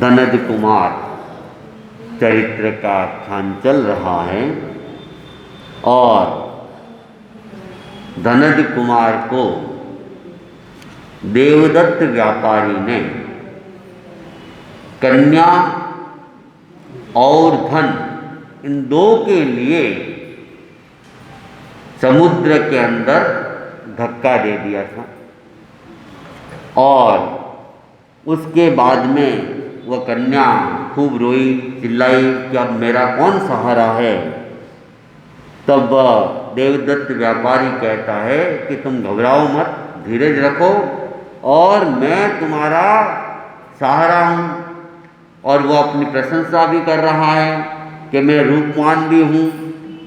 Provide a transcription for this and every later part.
धनज कुमार चरित्र का आख्यान चल रहा है और धनज कुमार को देवदत्त व्यापारी ने कन्या और धन इन दो के लिए समुद्र के अंदर धक्का दे दिया था और उसके बाद में वह कन्या खूब रोई चिल्लाई कि अब मेरा कौन सहारा है। तब देवदत्त व्यापारी कहता है कि तुम घबराओ मत, धीरज रखो और मैं तुम्हारा सहारा हूँ। और वो अपनी प्रशंसा भी कर रहा है कि मैं रूपवान भी हूँ,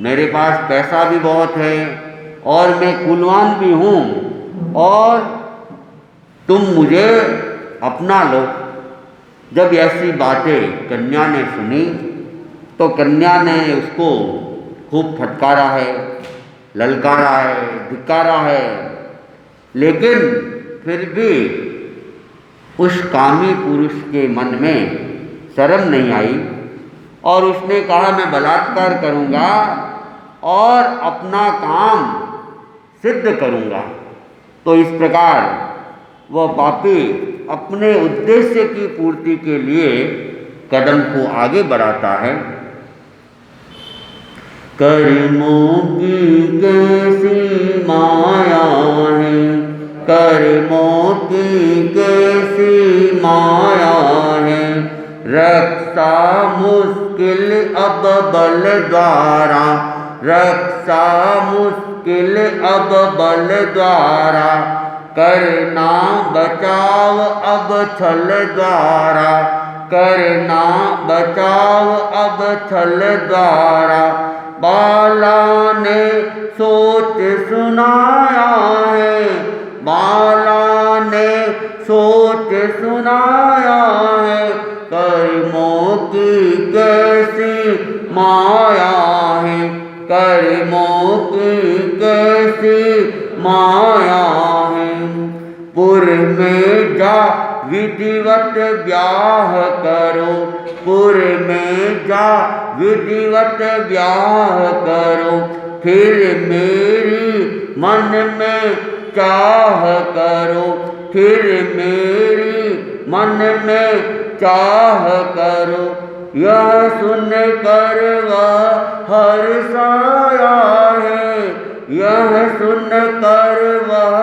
मेरे पास पैसा भी बहुत है और मैं कुलवान भी हूँ और तुम मुझे अपना लो। जब ऐसी बातें कन्या ने सुनी तो कन्या ने उसको खूब फटकारा है, ललकारा है, धिक्कारा है, लेकिन फिर भी उस कामी पुरुष के मन में शर्म नहीं आई और उसने कहा मैं बलात्कार करूँगा और अपना काम सिद्ध करूँगा। तो इस प्रकार वह पापी अपने उद्देश्य की पूर्ति के लिए कदम को आगे बढ़ाता है। कर्मों की कैसी माया है, कर्मों की कैसी माया है, रक्षा मुश्किल अब बल द्वारा, रक्षा मुश्किल अब बल द्वारा, करना बचाव अब छल द्वारा, करना बचाव अब छल द्वारा, बाला ने सोच सुनाया है, बाला ने सोच सुनाया है, कर्मों की कैसी माया है, कर्मों की कैसी माया है। पुर में जा विधिवत ब्याह करो, पुर में जा विधिवत ब्याह करो, फिर मेरी मन में चाह करो, फिर मेरी मन में चाह करो। यह सुन कर वह हर्षाया है, यह सुन कर वह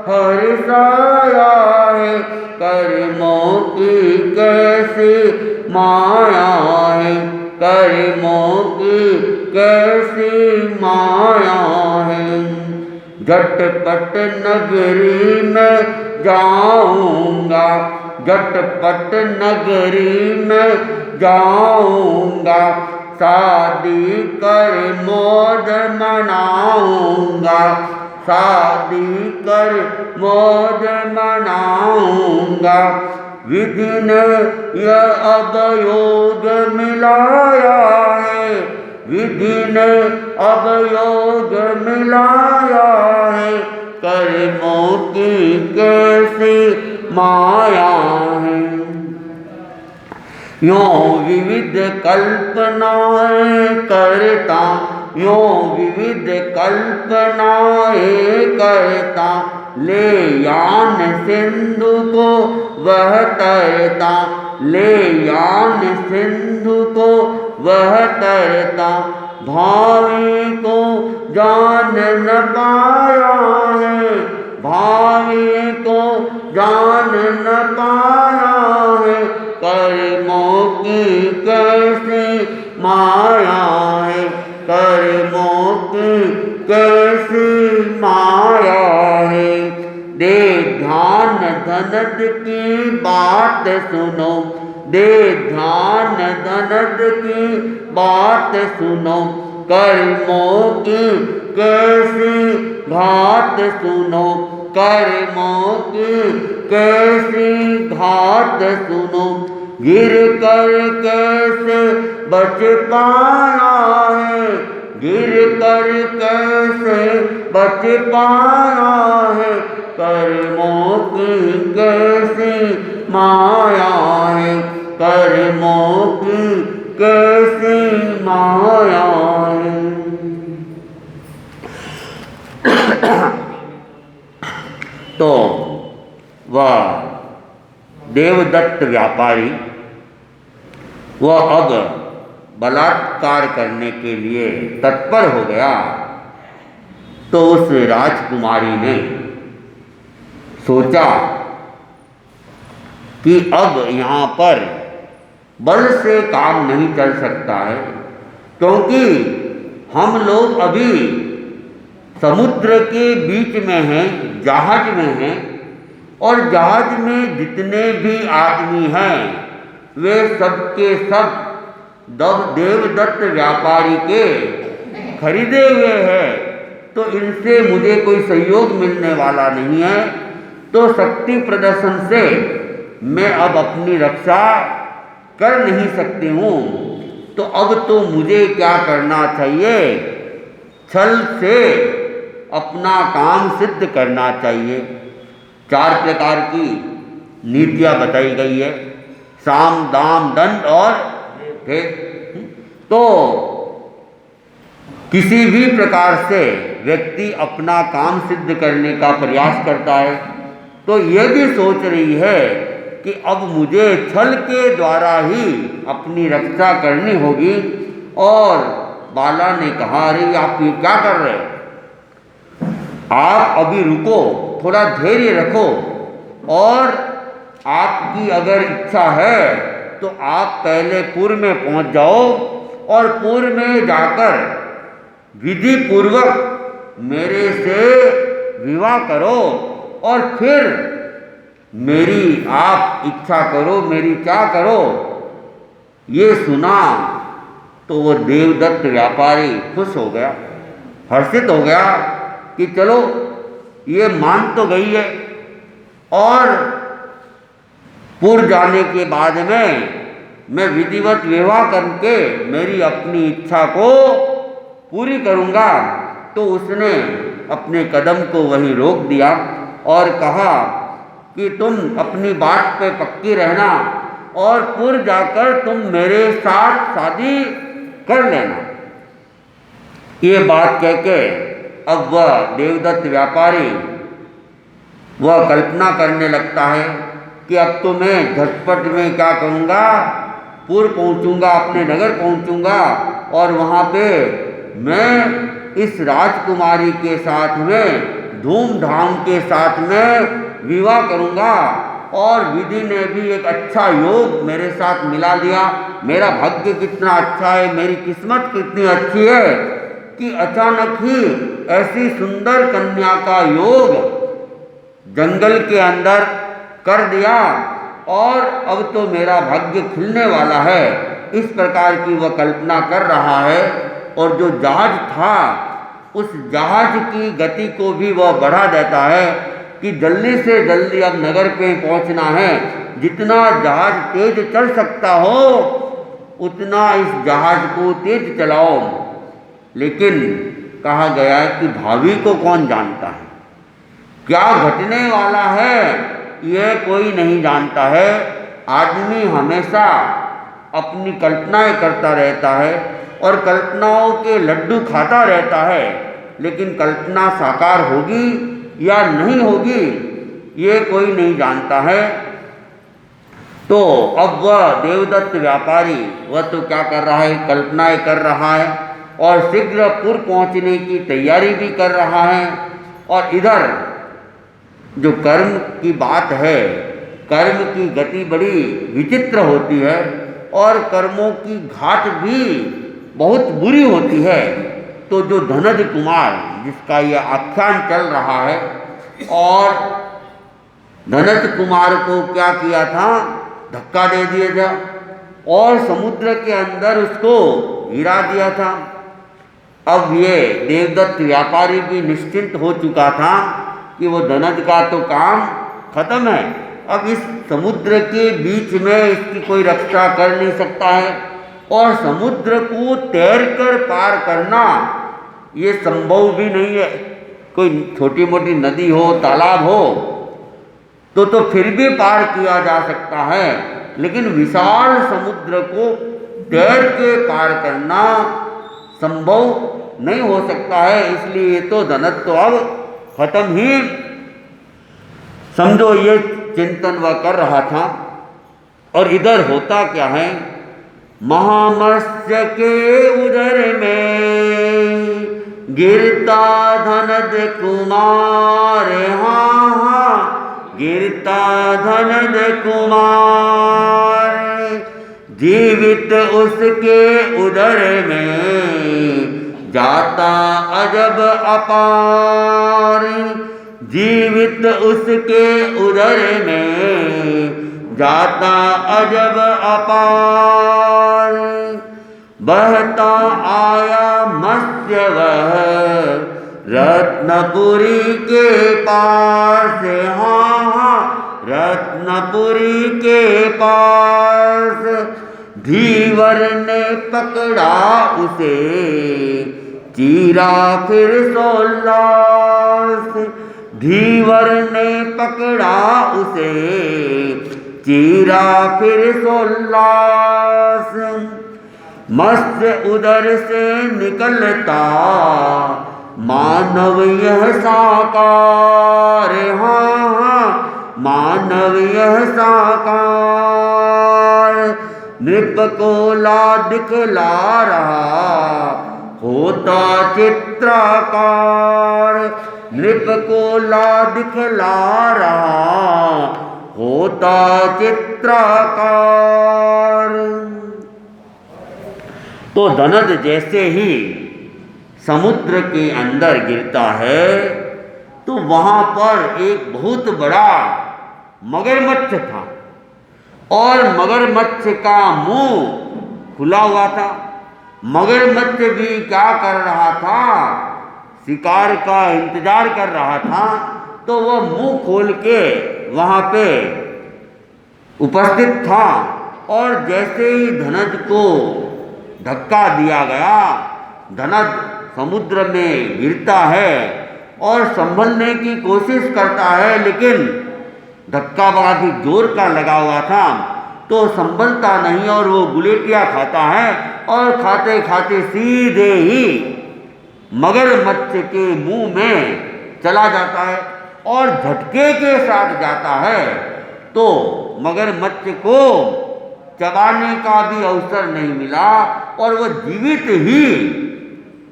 हर्षाया है, कर्मों की कैसी माया है, कर्मों की कैसी माया है। झटपट नगरी में जाऊंगा, झटपट नगरी में जाऊंगा, शादी कर मौज मनाऊंगा, शादी कर मौज मनाऊंगा। विधि ने यह अब योग मिलाया है, विधि ने अब योग मिलाया है, कर्मों की कैसी माया है। यों विविध कल्पनाएं करता, यों विविध कल्पनाएं करता, ले यान सिंधु को वह तरता, ले यान सिंधु को वह तरता, भावी को जान न पाया है, भावी को जान न पाया है, कर्मों की कैसी माया है, कर्मों की कैसी माया है। दे ध्यान धनद की बात सुनो, दे ध्यान धनद की बात सुनो, कर्मों की कैसी घात सुनो, कर्मों की कैसी घात सुनो। गिर कर कैसे बच पाया है, गिर कर कैसे बच पाया है, कर्मों की कैसी माया है, कर्मों की कैसी माया है। तो वह देवदत्त व्यापारी वह अब बलात्कार करने के लिए तत्पर हो गया। तो उस राजकुमारी ने सोचा कि अब यहाँ पर बल से काम नहीं चल सकता है, क्योंकि हम लोग अभी समुद्र के बीच में हैं, जहाज में हैं, और जहाज में जितने भी आदमी हैं वे सब के सब देवदत्त व्यापारी के खरीदे हुए हैं। तो इनसे मुझे कोई सहयोग मिलने वाला नहीं है। तो शक्ति प्रदर्शन से मैं अब अपनी रक्षा कर नहीं सकती हूँ। तो अब तो मुझे क्या करना चाहिए? छल से अपना काम सिद्ध करना चाहिए। 4 प्रकार की नीतियाँ बताई गई है, साम दाम दंड और भेद। तो किसी भी प्रकार से व्यक्ति अपना काम सिद्ध करने का प्रयास करता है, तो यह भी सोच रही है कि अब मुझे छल के द्वारा ही अपनी रक्षा करनी होगी। और बाला ने कहा, अरे आप ये क्या कर रहे हैं? आप अभी रुको, थोड़ा धैर्य रखो, और आपकी अगर इच्छा है तो आप पहले पूर्व में पहुंच जाओ और पूर्व में जाकर विधि पूर्वक मेरे से विवाह करो, और फिर मेरी आप इच्छा करो, मेरी क्या करो। ये सुना तो वो देवदत्त व्यापारी खुश हो गया, हर्षित हो गया कि चलो ये मान तो गई है, और पूर्व जाने के बाद में मैं विधिवत विवाह करके मेरी अपनी इच्छा को पूरी करूँगा। तो उसने अपने कदम को वहीं रोक दिया और कहा कि तुम अपनी बात पे पक्की रहना, और पूर्व जाकर तुम मेरे साथ शादी कर लेना। ये बात कह के अब वह देवदत्त व्यापारी वह कल्पना करने लगता है कि अब तो मैं झटपट में क्या करूँगा, पूर्व पहुँचूँगा, अपने नगर पहुँचूँगा, और वहाँ पे मैं इस राजकुमारी के साथ में धूमधाम के साथ में विवाह करूँगा। और विधि ने भी एक अच्छा योग मेरे साथ मिला दिया। मेरा भाग्य कितना अच्छा है, मेरी किस्मत कितनी अच्छी है कि अचानक ही ऐसी सुंदर कन्या का योग जंगल के अंदर कर दिया, और अब तो मेरा भाग्य खुलने वाला है। इस प्रकार की वह कल्पना कर रहा है। और जो जहाज था उस जहाज की गति को भी वह बढ़ा देता है कि जल्दी से जल्दी अब नगर पे पहुंचना है। जितना जहाज तेज चल सकता हो उतना इस जहाज को तेज चलाओ। लेकिन कहा गया है कि भावी को कौन जानता है, क्या घटने वाला है यह कोई नहीं जानता है। आदमी हमेशा अपनी कल्पनाएं करता रहता है और कल्पनाओं के लड्डू खाता रहता है, लेकिन कल्पना साकार होगी या नहीं होगी ये कोई नहीं जानता है। तो अब वह देवदत्त व्यापारी वह तो क्या कर रहा है, कल्पनाएं कर रहा है और शीघ्र पूर्व पहुंचने की तैयारी भी कर रहा है। और इधर जो कर्म की बात है, कर्म की गति बड़ी विचित्र होती है और कर्मों की घाट भी बहुत बुरी होती है। तो जो धनज कुमार जिसका यह आख्यान चल रहा है, और धनज कुमार को क्या किया था, धक्का दे दिया था और समुद्र के अंदर उसको गिरा दिया था। अब ये देवदत्त व्यापारी भी निश्चिंत हो चुका था कि वो धनज का तो काम खत्म है, अब इस समुद्र के बीच में इसकी कोई रक्षा कर नहीं सकता है। और समुद्र को तैरकर पार करना ये संभव भी नहीं है। कोई छोटी मोटी नदी हो, तालाब हो तो फिर भी पार किया जा सकता है। लेकिन विशाल समुद्र को तैर के पार करना संभव नहीं हो सकता है। इसलिए तो धनत तो अब खत्म ही समझो, ये चिंतन वह कर रहा था। और इधर होता क्या है, महामत्स्य के उदर में गिरता धनद कुमार, हाँ हाँ गिरता धनद कुमार, जीवित उसके उदर में जाता अजब अपार, जीवित उसके उदर में जाता अजब अपार, बहता आया मत्स्य वह रत्नपुरी के पास, हाँ हाँ रत्नपुरी के पास, धीवर ने पकड़ा उसे चीरा फिर सोल्लास, धीवर ने पकड़ा उसे चीरा फिर सोल्लास, मत्स्य उदर से निकलता मानव यह साकार, हाँ हाँ मानव यह साकार, नृप को ला दिखला रहा होता चित्रकार, नृप को ला दिखला रहा होता चित्रकार। तो धनद जैसे ही समुद्र के अंदर गिरता है तो वहां पर एक बहुत बड़ा मगरमच्छ था और मगरमच्छ का मुंह खुला हुआ था। मगरमच्छ भी क्या कर रहा था, शिकार का इंतजार कर रहा था। तो वह मुंह खोल के वहां पे उपस्थित था और जैसे ही धनज को धक्का दिया गया, धनज समुद्र में गिरता है और संभलने की कोशिश करता है, लेकिन धक्का बहुत ही जोर का लगा हुआ था तो संभलता नहीं और वो गुलेटियां खाता है और खाते खाते सीधे ही मगरमच्छ के मुंह में चला जाता है और झटके के साथ जाता है। तो मगरमच्छ को चबाने का भी अवसर नहीं मिला और वह जीवित ही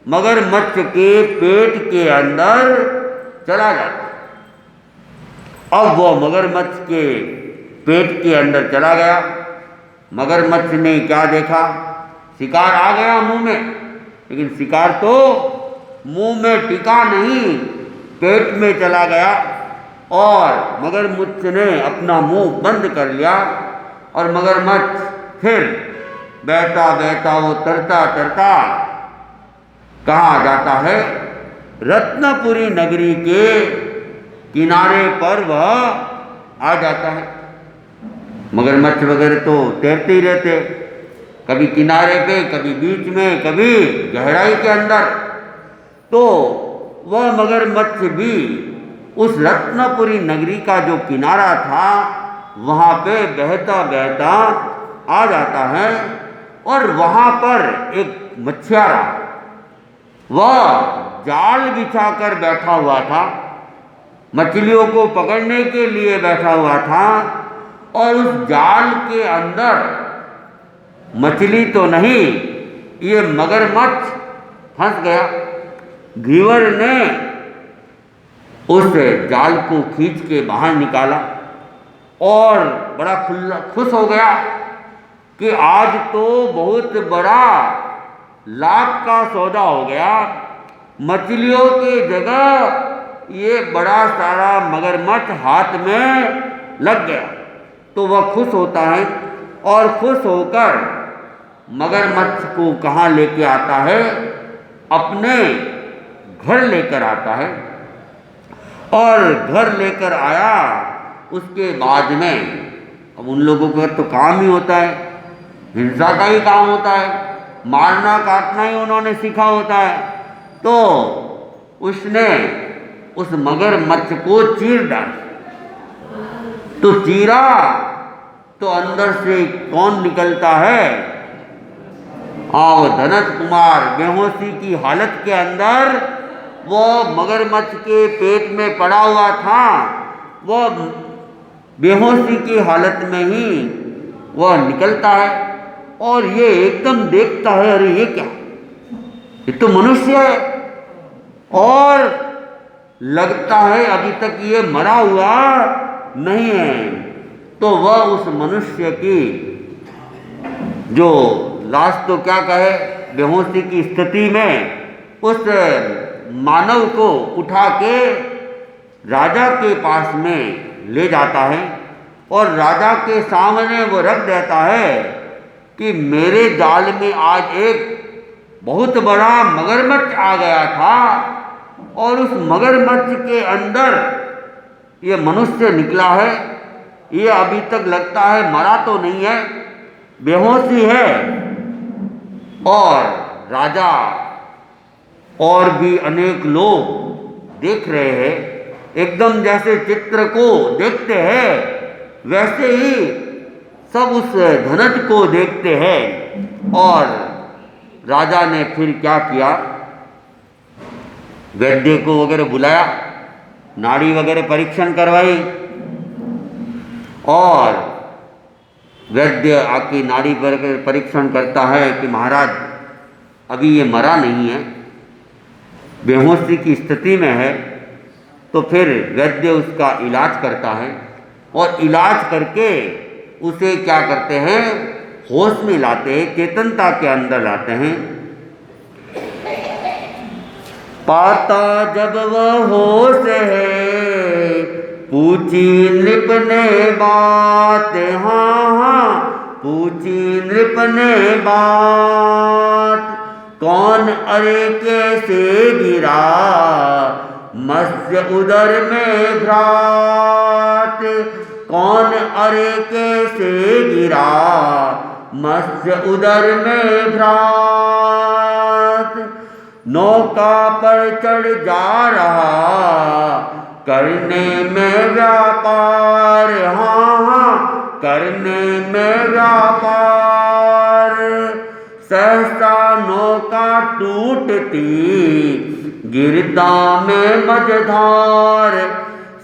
मगरमच्छ के पेट के अंदर चला जाता। अब वह मगरमच्छ के पेट के अंदर चला गया। मगरमच्छ ने क्या देखा, शिकार आ गया मुंह में, लेकिन शिकार तो मुंह में टिका नहीं, पेट में चला गया और मगरमच्छ ने अपना मुंह बंद कर लिया और मगरमच्छ फिर बहता बहता वो तरता तरता कहाँ जाता है, रत्नपुरी नगरी के किनारे पर वह आ जाता है। मगरमच्छ वगैरह तो तैरते ही रहते, कभी किनारे पे, कभी बीच में, कभी गहराई के अंदर। तो वह मगरमच्छ भी उस रत्नपुरी नगरी का जो किनारा था वहाँ पे बहता बहता आ जाता है और वहाँ पर एक मछुआरा वह जाल बिछाकर बैठा हुआ था, मछलियों को पकड़ने के लिए बैठा हुआ था और उस जाल के अंदर मछली तो नहीं, ये मगरमच्छ फंस गया। धीवर ने उस जाल को खींच के बाहर निकाला और बड़ा खुश हो गया कि आज तो बहुत बड़ा लाभ का सौदा हो गया, मछलियों की जगह ये बड़ा सारा मगरमच्छ हाथ में लग गया। तो वह खुश होता है और खुश होकर मगरमच्छ को कहाँ लेके आता है, अपने घर लेकर आता है और घर लेकर आया। उसके बाद में अब उन लोगों का तो काम ही होता है, हिंसा का ही काम होता है, मारना काटना ही उन्होंने सीखा होता है। तो उसने उस मगरमच्छ को चीर डाला। तो चीरा तो अंदर से कौन निकलता है? वो धनत कुमार बेहोशी की हालत के अंदर वो मगरमच्छ के पेट में पड़ा हुआ था, वो बेहोशी की हालत में ही वह निकलता है और ये एकदम देखता है, अरे ये क्या, ये तो मनुष्य है, और लगता है अभी तक ये मरा हुआ नहीं है। तो वह उस मनुष्य की जो लाश तो क्या कहे, बेहोशी की स्थिति में उस मानव को उठा के राजा के पास में ले जाता है और राजा के सामने वो रख देता है कि मेरे जाल में आज एक बहुत बड़ा मगरमच्छ आ गया था और उस मगरमच्छ के अंदर ये मनुष्य निकला है, ये अभी तक लगता है मरा तो नहीं है, बेहोशी है। और राजा और भी अनेक लोग देख रहे हैं, एकदम जैसे चित्र को देखते हैं वैसे ही सब उस धनज को देखते हैं। और राजा ने फिर क्या किया, वैद्य को वगैरह बुलाया, नाड़ी वगैरह परीक्षण करवाई और वैद्य आके नाड़ी वगैरह परीक्षण करता है कि महाराज अभी ये मरा नहीं है, बेहोशी की स्थिति में है। तो फिर वैद्य उसका इलाज करता है और इलाज करके उसे क्या करते हैं, होश में लाते हैं, चेतनता के अंदर लाते हैं। पाता जब वह होश है, पूछी नृप ने बात, हाँ पूछी नृप ने बात, कौन अरे कैसे गिरा मत्स्य उदर में भ्रात, कौन अरे कैसे गिरा मत्स्य उदर में भ्रात, नौका पर चढ़ जा रहा करने में व्यापार, हाँ करने में व्यापार, सहसा नौका टूटती गिरता में मझधार,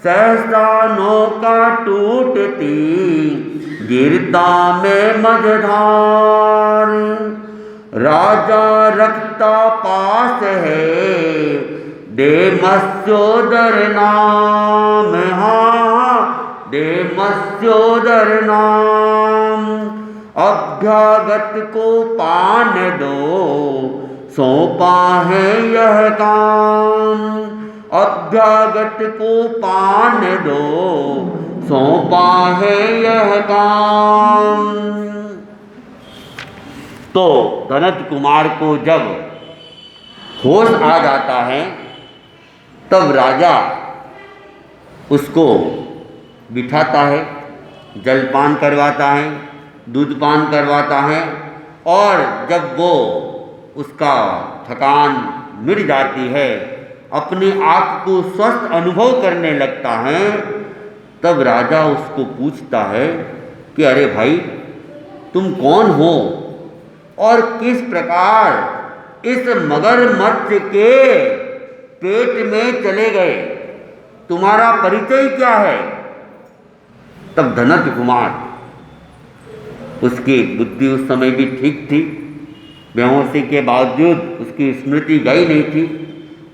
सहसा नौका टूटती गिरता में मझधार, राजा रखता पास है देमस्योदर नाम, हाँ देमस्योदर नाम, अभ्यागत को पान दो सौंपा है यह काम, अभ्यागत को पान दो सौंपा है यह काम। तो धनत कुमार को जब होश आ जाता है तब राजा उसको बिठाता है, जलपान करवाता है, दूधपान करवाता है, और जब वो उसका थकान मिट जाती है, अपने आप को स्वस्थ अनुभव करने लगता है, तब राजा उसको पूछता है कि अरे भाई तुम कौन हो और किस प्रकार इस मगरमच्छ के पेट में चले गए, तुम्हारा परिचय क्या है। तब धनत कुमार, उसकी बुद्धि उस समय भी ठीक थी, बेहोशी के बावजूद उसकी स्मृति गई नहीं थी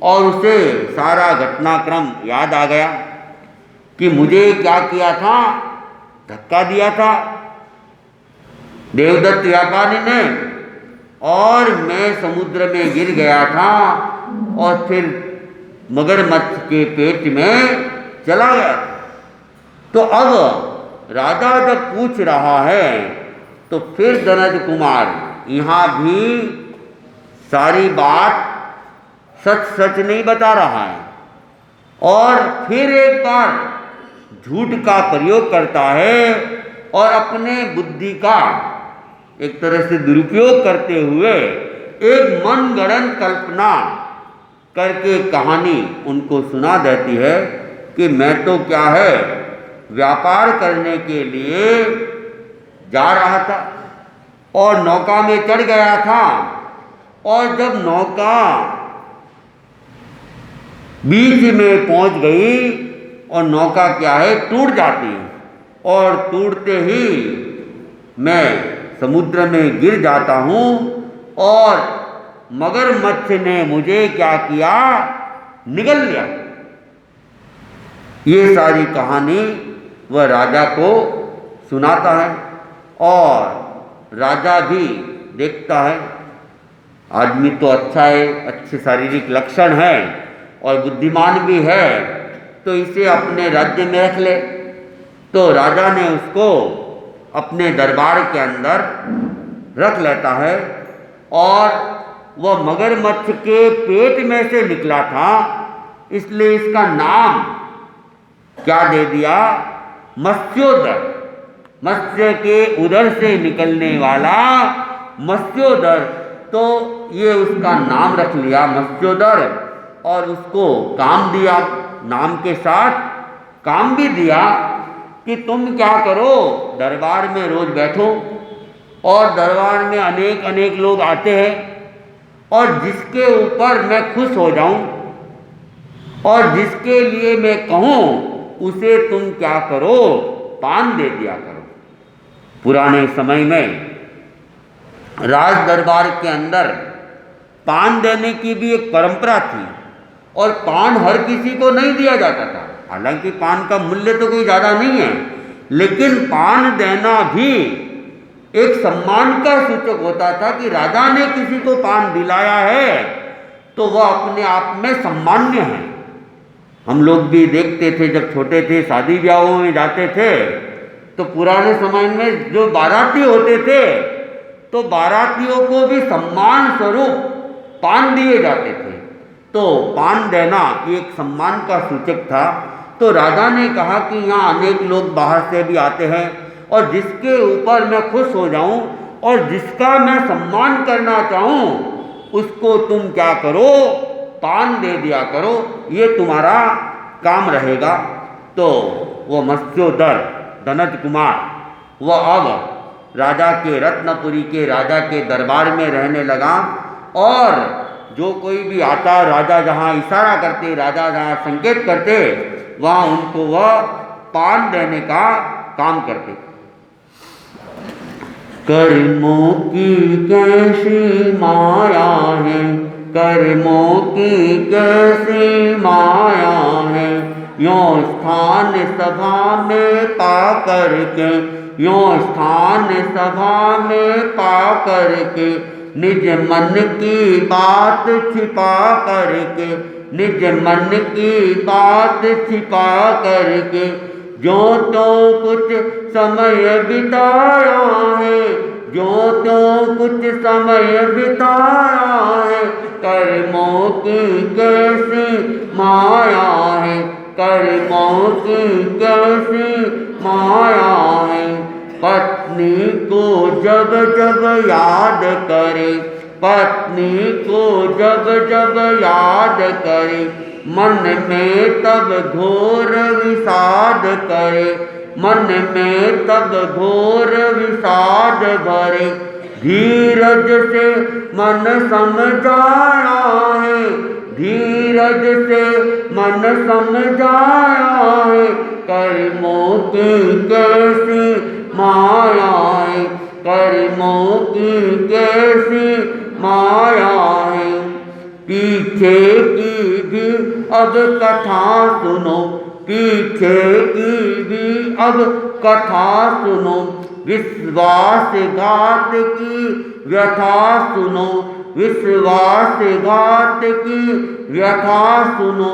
और उसे सारा घटनाक्रम याद आ गया कि मुझे क्या किया था, धक्का दिया था देवदत्त व्यापारी ने और मैं समुद्र में गिर गया था और फिर मगरमच्छ के पेट में चला गया। तो अब राजा जब पूछ रहा है तो फिर धनज कुमार यहाँ भी सारी बात सच सच नहीं बता रहा है और फिर एक बार झूठ का प्रयोग करता है और अपने बुद्धि का एक तरह से दुरुपयोग करते हुए एक मनगढ़ंत कल्पना करके कहानी उनको सुना देती है कि मैं तो क्या है व्यापार करने के लिए जा रहा था और नौका में चढ़ गया था, और जब नौका बीच में पहुंच गई और नौका क्या है, टूट जाती है, और टूटते ही मैं समुद्र में गिर जाता हूँ, और मगरमच्छ ने मुझे क्या किया, निगल लिया। ये सारी कहानी वह राजा को सुनाता है, और राजा भी देखता है आदमी तो अच्छा है, अच्छे शारीरिक लक्षण है और बुद्धिमान भी है, तो इसे अपने राज्य में रख ले। तो राजा ने उसको अपने दरबार के अंदर रख लेता है, और वह मगरमच्छ के पेट में से निकला था, इसलिए इसका नाम क्या दे दिया, मत्स्योदर। मत्स्य के उदर से निकलने वाला मत्स्योदर, तो ये उसका नाम रख लिया मत्स्योदर, और उसको काम दिया, नाम के साथ काम भी दिया कि तुम क्या करो, दरबार में रोज बैठो, और दरबार में अनेक अनेक लोग आते हैं, और जिसके ऊपर मैं खुश हो जाऊं और जिसके लिए मैं कहूं उसे तुम क्या करो, पान दे दिया करो। पुराने समय में राज दरबार के अंदर पान देने की भी एक परंपरा थी, और पान हर किसी को नहीं दिया जाता था। हालांकि पान का मूल्य तो कोई ज़्यादा नहीं है, लेकिन पान देना भी एक सम्मान का सूचक होता था कि राजा ने किसी को पान दिलाया है तो वह अपने आप में सम्मान्य है। हम लोग भी देखते थे, जब छोटे थे, शादी ब्याहों में जाते थे, तो पुराने समय में जो बाराती होते थे, तो बारातियों को भी सम्मान स्वरूप पान दिए जाते थे। तो पान देना एक सम्मान का सूचक था। तो राजा ने कहा कि यहाँ अनेक लोग बाहर से भी आते हैं, और जिसके ऊपर मैं खुश हो जाऊं और जिसका मैं सम्मान करना चाहूं उसको तुम क्या करो, पान दे दिया करो, ये तुम्हारा काम रहेगा। तो वो मत्स्योदर धनज कुमार वह अब राजा के, रत्नपुरी के राजा के दरबार में रहने लगा, और जो कोई भी आता, राजा जहाँ इशारा करते, राजा जहाँ संकेत करते, वहाँ उनको वह पान देने का काम करते। कर्मों की कैसी माया है, कर्मों की कैसी माया है, यों स्थान सभा में पा करके, यों स्थान सभा में पा करके, निज मन की बात छिपा करके, निज मन की बात छिपा करके, जो तो कुछ समय बिताया है, जो तो कुछ समय बिताया है, कर्मों की कैसी माया है, कर्मों की कैसी माया है। पत्नी को जब जब याद करे, पत्नी को जब जब याद करे, मन में तब घोर विषाद करे, मन में तब घोर विषाद भरे, धीरज से मन समझाया है, धीरज से मन समझाया है, कर्मों की कैसी माया है, कर्मों की कैसी माया है। पीछे की भी अब कथा सुनो, पीछे की भी अब कथा सुनो, विश्वासघात की व्यथा सुनो, विश्वासघात की व्यथा सुनो,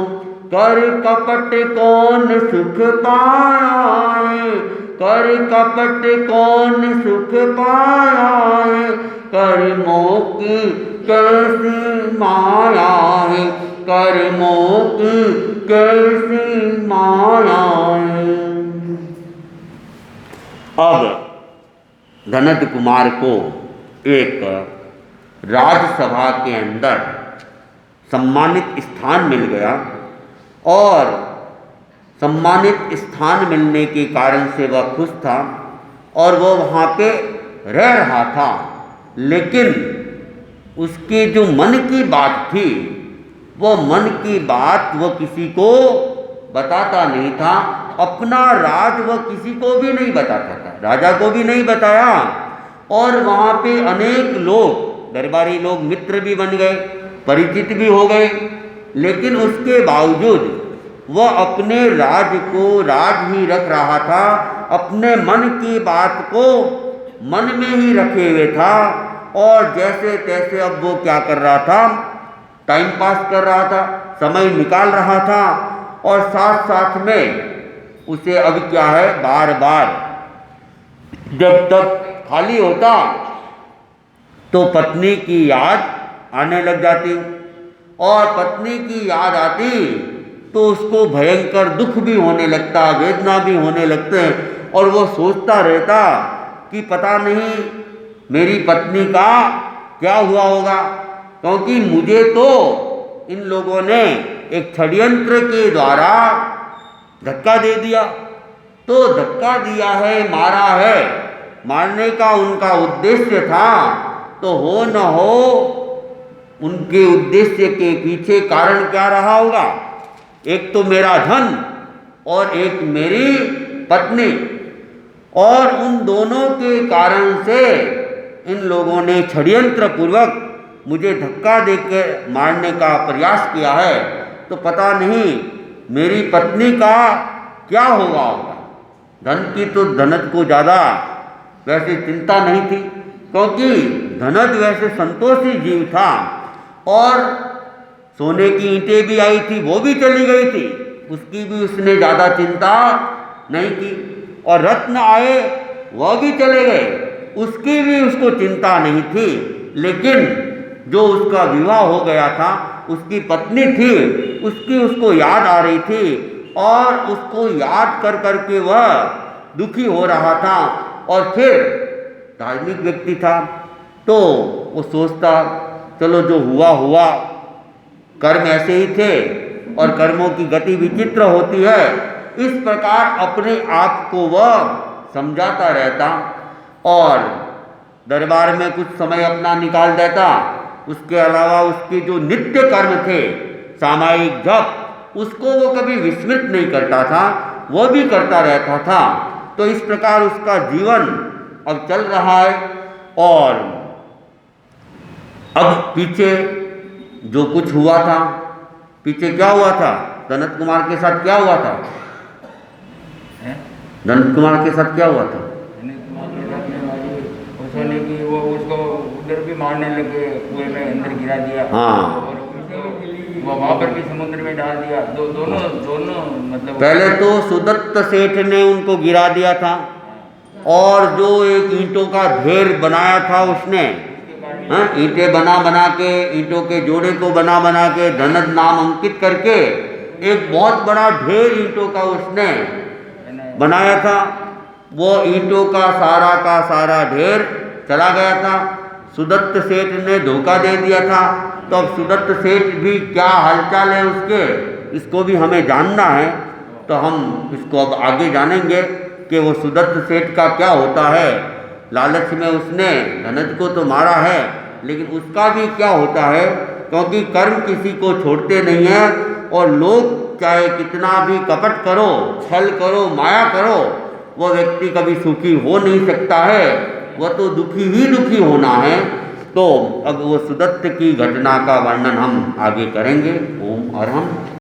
कर कपट कौन सुख पाया है, कर कपट कौन सुख पाया है, कर्मों की कैसी माया है, कर्मों की कैसी माया है। अब धनज कुमार को एक राजसभा के अंदर सम्मानित स्थान मिल गया, और सम्मानित स्थान मिलने के कारण से वह खुश था, और वो वहाँ पे रह रहा था, लेकिन उसके जो मन की बात थी, वो मन की बात वो किसी को बताता नहीं था। अपना राज वो किसी को भी नहीं बताता था, राजा को भी नहीं बताया। और वहाँ पे अनेक लोग, दरबारी लोग मित्र भी बन गए, परिचित भी हो गए, लेकिन उसके बावजूद वह अपने राज को राज ही रख रहा था, अपने मन की बात को मन में ही रखे हुए था। और जैसे तैसे अब वो क्या कर रहा था, टाइम पास कर रहा था, समय निकाल रहा था। और साथ साथ में उसे अब क्या है, बार बार जब तक खाली होता तो पत्नी की याद आने लग जाती, और पत्नी की याद आती तो उसको भयंकर दुख भी होने लगता, वेदना भी होने लगते। और वो सोचता रहता कि पता नहीं मेरी पत्नी का क्या हुआ होगा, क्योंकि मुझे तो इन लोगों ने एक षड्यंत्र के द्वारा धक्का दे दिया। तो धक्का दिया है, मारा है, मारने का उनका उद्देश्य था, तो हो न हो उनके उद्देश्य के पीछे कारण क्या रहा होगा, एक तो मेरा धन और एक मेरी पत्नी। और उन दोनों के कारण से इन लोगों ने षड्यंत्र पूर्वक मुझे धक्का देकर मारने का प्रयास किया है। तो पता नहीं मेरी पत्नी का क्या होगा होगा। धन की तो धनत को ज़्यादा वैसे चिंता नहीं थी, क्योंकि धनत वैसे संतोषी जीव था। और सोने की ईंटें भी आई थी, वो भी चली गई थी, उसकी भी उसने ज़्यादा चिंता नहीं की। और रत्न आए, वह भी चले गए, उसकी भी उसको चिंता नहीं थी। लेकिन जो उसका विवाह हो गया था, उसकी पत्नी थी, उसकी उसको याद आ रही थी, और उसको याद कर करके वह दुखी हो रहा था। और फिर धार्मिक व्यक्ति था, तो वो सोचता चलो जो हुआ हुआ, कर्म ऐसे ही थे और कर्मों की गति विचित्र होती है। इस प्रकार अपने आप को वह समझाता रहता और दरबार में कुछ समय अपना निकाल देता। उसके अलावा उसके जो नित्य कर्म थे, सामायिक जप, उसको वो कभी विस्मृत नहीं करता था, वो भी करता रहता था। तो इस प्रकार उसका जीवन अब चल रहा है। और अब पीछे जो कुछ हुआ था, पीछे क्या हुआ था, धनत कुमार के साथ क्या हुआ था, धनत कुमार के साथ क्या हुआ था, वो उसको उधर भी मारने लगे, कुएं में अंदर गिरा दिया। हाँ, और वो वहाँ पर भी समुद्र में डाल दिया। दोनों मतलब पहले तो सुदत्त सेठ ने उनको गिरा दिया था, और जो एक ईंटों का ढेर बनाया था उसने, ईंटें बना बना के, ईंटों के जोड़े को बना बना के धनत नाम अंकित करके एक बहुत बड़ा ढेर ईंटों का उसने बनाया था। वो ईंटों का सारा ढेर चला गया था। सुदत्त सेठ ने धोखा दे दिया था। तो अब सुदत्त सेठ भी क्या हालचाल है उसके, इसको भी हमें जानना है। तो हम इसको अब आगे जानेंगे कि वो सुदत्त सेठ का क्या होता है। लालच में उसने धनत को तो मारा है, लेकिन उसका भी क्या होता है, क्योंकि कर्म किसी को छोड़ते नहीं हैं। और लोग चाहे कितना भी कपट करो, छल करो, माया करो, वो व्यक्ति कभी सुखी हो नहीं सकता है, वह तो दुखी ही दुखी होना है। तो अब वो सुदत्त की घटना का वर्णन हम आगे करेंगे। ओम अरहम।